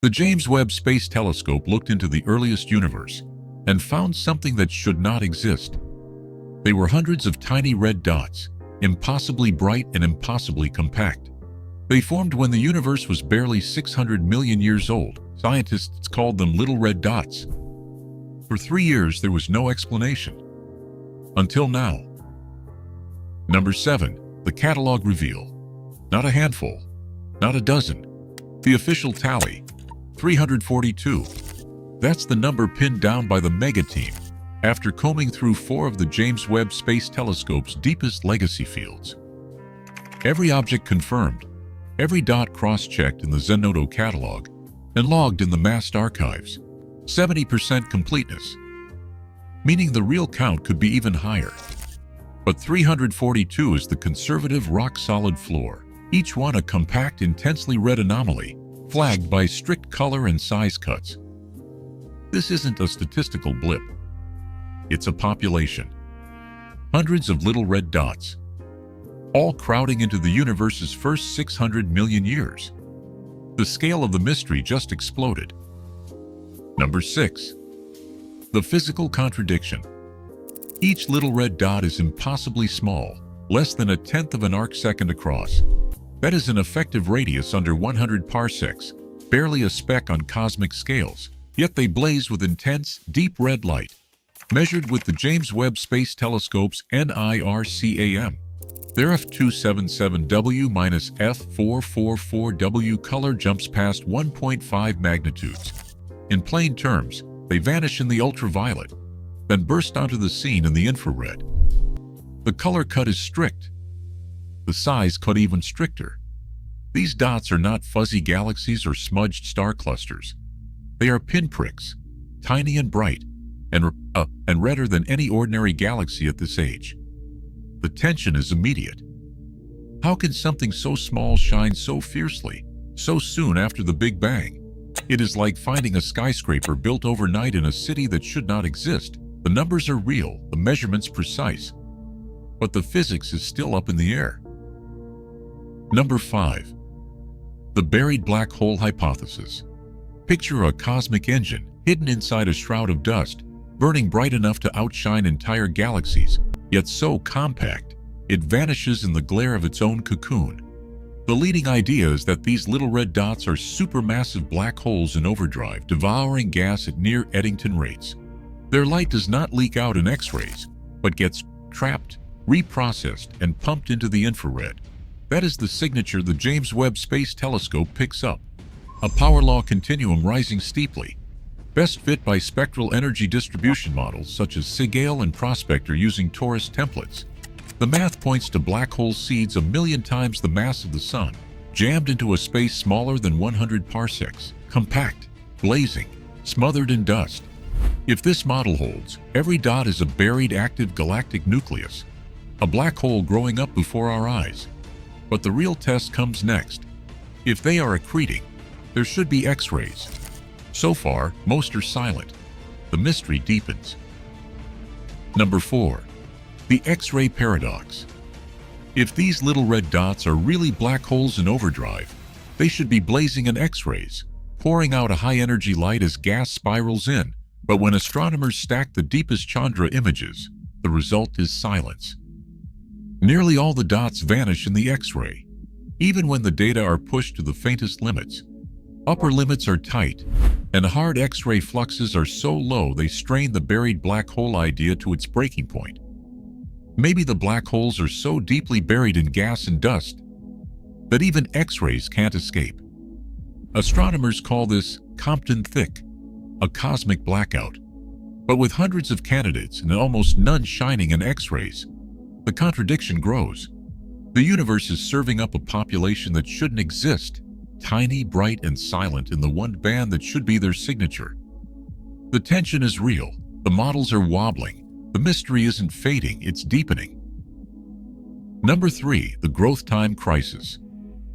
The James Webb Space Telescope looked into the earliest universe and found something that should not exist. They were hundreds of tiny red dots, impossibly bright and impossibly compact. They formed when the universe was barely 600 million years old. Scientists called them little red dots. For 3 years, there was no explanation. Until now. Number 7. The catalog reveal. Not a handful, not a dozen. The official tally, 342. That's the number pinned down by the mega team after combing through 4 of the James Webb Space Telescope's deepest legacy fields. Every object confirmed, every dot cross-checked in the Zenodo catalog and logged in the massed archives. 70% completeness, meaning the real count could be even higher. But 342 is the conservative rock-solid floor, each one a compact, intensely red anomaly, flagged by strict color and size cuts. This isn't a statistical blip. It's a population. Hundreds of little red dots, all crowding into the universe's first 600 million years. The scale of the mystery just exploded. Number 6. The physical contradiction. Each little red dot is impossibly small, less than 1/10 of an arcsecond across. That is an effective radius under 100 parsecs, barely a speck on cosmic scales, yet they blaze with intense, deep red light. Measured with the James Webb Space Telescope's NIRCAM, their F277W-F444W color jumps past 1.5 magnitudes. In plain terms, they vanish in the ultraviolet, then burst onto the scene in the infrared. The color cut is strict. The size cut even stricter. These dots are not fuzzy galaxies or smudged star clusters. They are pinpricks, tiny and bright, and redder than any ordinary galaxy at this age. The tension is immediate. How can something so small shine so fiercely, so soon after the Big Bang? It is like finding a skyscraper built overnight in a city that should not exist. The numbers are real, the measurements precise, but the physics is still up in the air. Number 5. The buried black hole hypothesis. Picture a cosmic engine hidden inside a shroud of dust, burning bright enough to outshine entire galaxies, yet so compact, it vanishes in the glare of its own cocoon. The leading idea is that these little red dots are supermassive black holes in overdrive, devouring gas at near Eddington rates. Their light does not leak out in X-rays, but gets trapped, reprocessed, and pumped into the infrared. That is the signature the James Webb Space Telescope picks up. A power law continuum rising steeply, best fit by spectral energy distribution models such as SIGALE and Prospector using torus templates. The math points to black hole seeds 1,000,000 times the mass of the Sun, jammed into a space smaller than 100 parsecs, compact, blazing, smothered in dust. If this model holds, every dot is a buried active galactic nucleus, a black hole growing up before our eyes. But the real test comes next. If they are accreting, there should be X-rays. So far, most are silent. The mystery deepens. Number 4. The X-ray paradox. If these little red dots are really black holes in overdrive, they should be blazing in X-rays, pouring out a high-energy light as gas spirals in. But when astronomers stack the deepest Chandra images, the result is silence. Nearly all the dots vanish in the X-ray, even when the data are pushed to the faintest limits. Upper limits are tight, and hard X-ray fluxes are so low they strain the buried black hole idea to its breaking point. Maybe the black holes are so deeply buried in gas and dust that even X-rays can't escape. Astronomers call this Compton thick, a cosmic blackout. But with hundreds of candidates and almost none shining in X-rays, the contradiction grows. The universe is serving up a population that shouldn't exist, tiny, bright, and silent in the one band that should be their signature. The tension is real. The models are wobbling. The mystery isn't fading, it's deepening. Number 3. The growth time crisis.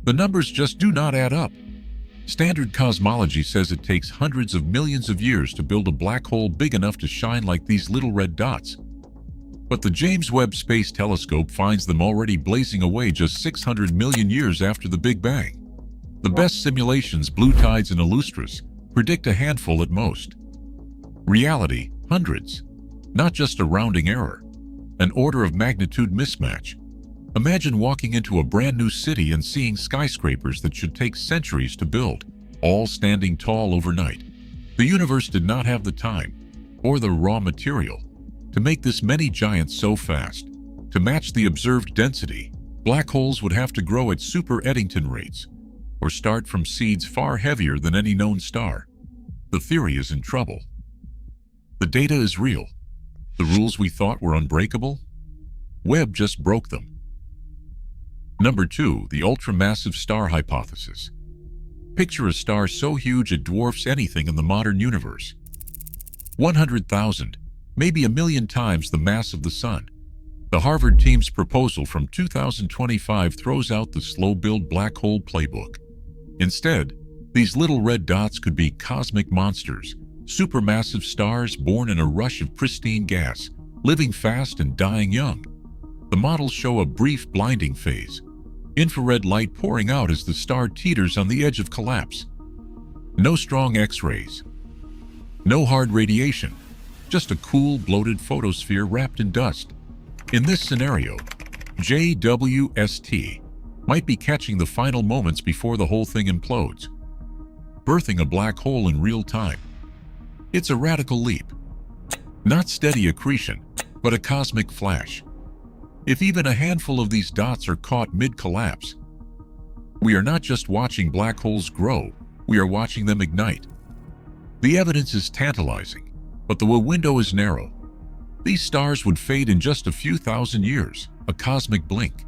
The numbers just do not add up. Standard cosmology says it takes hundreds of millions of years to build a black hole big enough to shine like these little red dots. But the James Webb Space Telescope finds them already blazing away just 600 million years after the Big Bang. The best simulations, blue tides and illustras, predict a handful at most. Reality, hundreds. Not just a rounding error. An order of magnitude mismatch. Imagine walking into a brand new city and seeing skyscrapers that should take centuries to build, all standing tall overnight. The universe did not have the time, or the raw material, to make this many giants so fast. To match the observed density, black holes would have to grow at super Eddington rates, or start from seeds far heavier than any known star. The theory is in trouble. The data is real. The rules we thought were unbreakable? Webb just broke them. Number 2, the ultramassive star hypothesis. Picture a star so huge it dwarfs anything in the modern universe. 100,000, maybe 1,000,000 times the mass of the Sun. The Harvard team's proposal from 2025 throws out the slow-build black hole playbook. Instead, these little red dots could be cosmic monsters, supermassive stars born in a rush of pristine gas, living fast and dying young. The models show a brief blinding phase, infrared light pouring out as the star teeters on the edge of collapse. No strong X-rays. No hard radiation. Just a cool, bloated photosphere wrapped in dust. In this scenario, JWST might be catching the final moments before the whole thing implodes, birthing a black hole in real time. It's a radical leap. Not steady accretion, but a cosmic flash. If even a handful of these dots are caught mid-collapse, we are not just watching black holes grow, we are watching them ignite. The evidence is tantalizing, but the window is narrow. These stars would fade in just a few thousand years, a cosmic blink.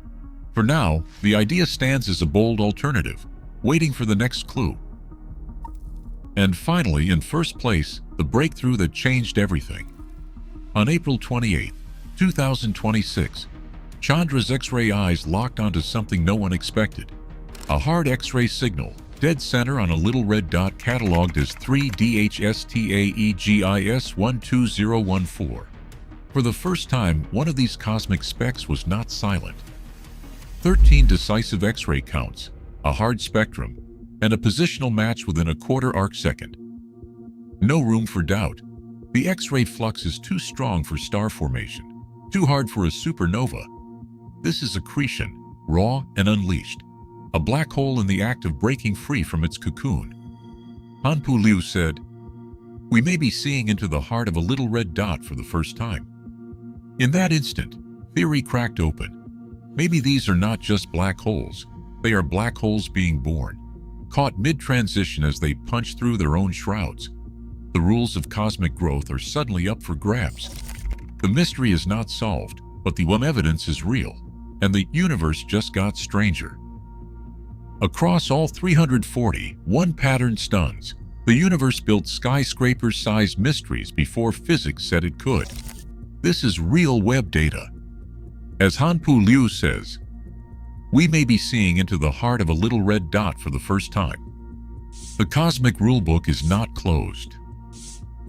For now, the idea stands as a bold alternative, waiting for the next clue. And finally, in first place, the breakthrough that changed everything. On April 28, 2026, Chandra's X-ray eyes locked onto something no one expected. A hard X-ray signal, dead center on a little red dot cataloged as 3DHSTAEGIS12014. For the first time, one of these cosmic specks was not silent. 13 decisive X-ray counts, a hard spectrum, and a positional match within a quarter arc-second. No room for doubt. The X-ray flux is too strong for star formation, too hard for a supernova. This is accretion, raw and unleashed. A black hole in the act of breaking free from its cocoon. Hanpu Liu said, "We may be seeing into the heart of a little red dot for the first time." In that instant, theory cracked open. Maybe these are not just black holes, they are black holes being born, caught mid-transition as they punch through their own shrouds. The rules of cosmic growth are suddenly up for grabs. The mystery is not solved, but the evidence is real, and the universe just got stranger. Across all 340, one pattern stuns. The universe built skyscraper-sized mysteries before physics said it could. This is real Webb data. As Hanpu Liu says, we may be seeing into the heart of a little red dot for the first time. The cosmic rulebook is not closed.